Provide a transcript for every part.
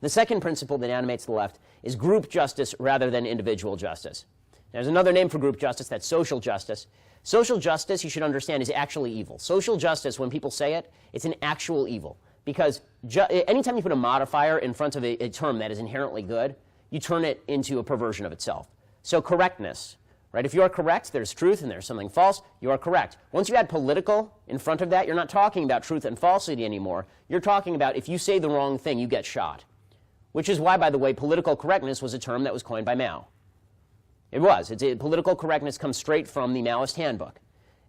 The second principle that animates the left is group justice rather than individual justice. There's another name for group justice, that's social justice. Social justice, you should understand, is actually evil. Social justice, when people say it, it's an actual evil. Because anytime you put a modifier in front of a term that is inherently good, you turn it into a perversion of itself. So correctness, right? If you are correct, there's truth and there's something false, you are correct. Once you add political in front of that, you're not talking about truth and falsity anymore. You're talking about if you say the wrong thing, you get shot. Which is why, by the way, political correctness was a term that was coined by Mao. It was. Political correctness comes straight from the Maoist handbook.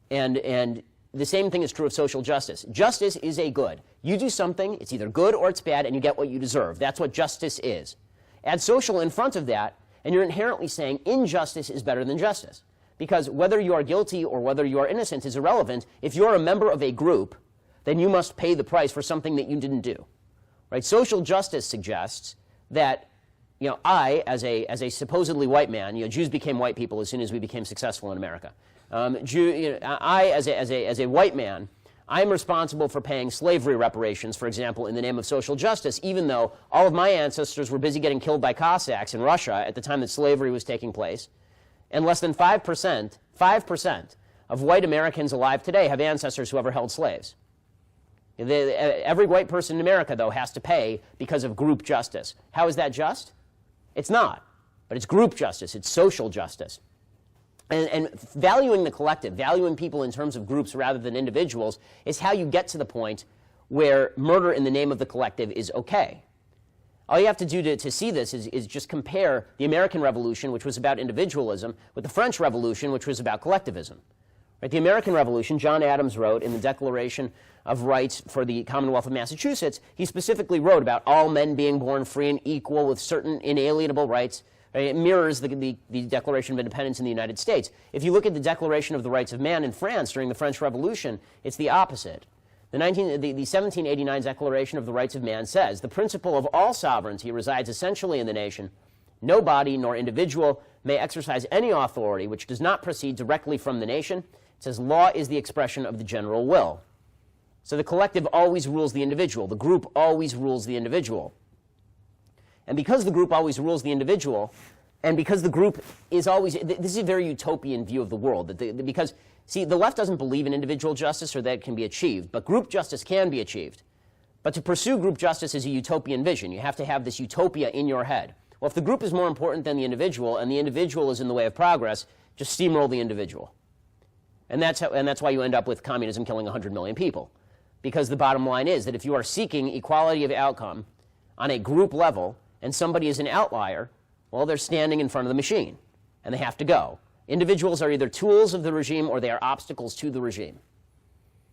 And the same thing is true of social justice. Justice is a good. You do something, it's either good or it's bad, and you get what you deserve. That's what justice is. Add social in front of that, and you're inherently saying injustice is better than justice. Because whether you are guilty or whether you are innocent is irrelevant. If you're a member of a group, then you must pay the price for something that you didn't do. Right? Social justice suggests that I, as a supposedly white man, Jews became white people as soon as we became successful in America. I, as a white man, I'm responsible for paying slavery reparations, for example, in the name of social justice, even though all of my ancestors were busy getting killed by Cossacks in Russia at the time that slavery was taking place. And less than 5% of white Americans alive today have ancestors who ever held slaves. Every white person in America, though, has to pay because of group justice. How is that just? It's not. But it's group justice. It's social justice. And valuing the collective, valuing people in terms of groups rather than individuals, is how you get to the point where murder in the name of the collective is okay. All you have to do to see this is just compare the American Revolution, which was about individualism, with the French Revolution, which was about collectivism. Right? The American Revolution, John Adams wrote in the Declaration of Rights for the Commonwealth of Massachusetts, he specifically wrote about all men being born free and equal with certain inalienable rights. It mirrors the Declaration of Independence in the United States. If you look at the Declaration of the Rights of Man in France during the French Revolution, it's the opposite. The 1789 Declaration of the Rights of Man says, "The principle of all sovereignty resides essentially in the nation. No body nor individual may exercise any authority which does not proceed directly from the nation." It says, "Law is the expression of the general will." So the collective always rules the individual. The group always rules the individual. And because the group always rules the individual, and because the group is always, this is a very utopian view of the world. Because, see, the left doesn't believe in individual justice or that it can be achieved, but group justice can be achieved. But to pursue group justice is a utopian vision. You have to have this utopia in your head. Well, if the group is more important than the individual, and the individual is in the way of progress, just steamroll the individual. And that's why you end up with communism killing 100 million people. Because the bottom line is that if you are seeking equality of outcome on a group level, and somebody is an outlier, well, they're standing in front of the machine, and they have to go. Individuals are either tools of the regime or they are obstacles to the regime.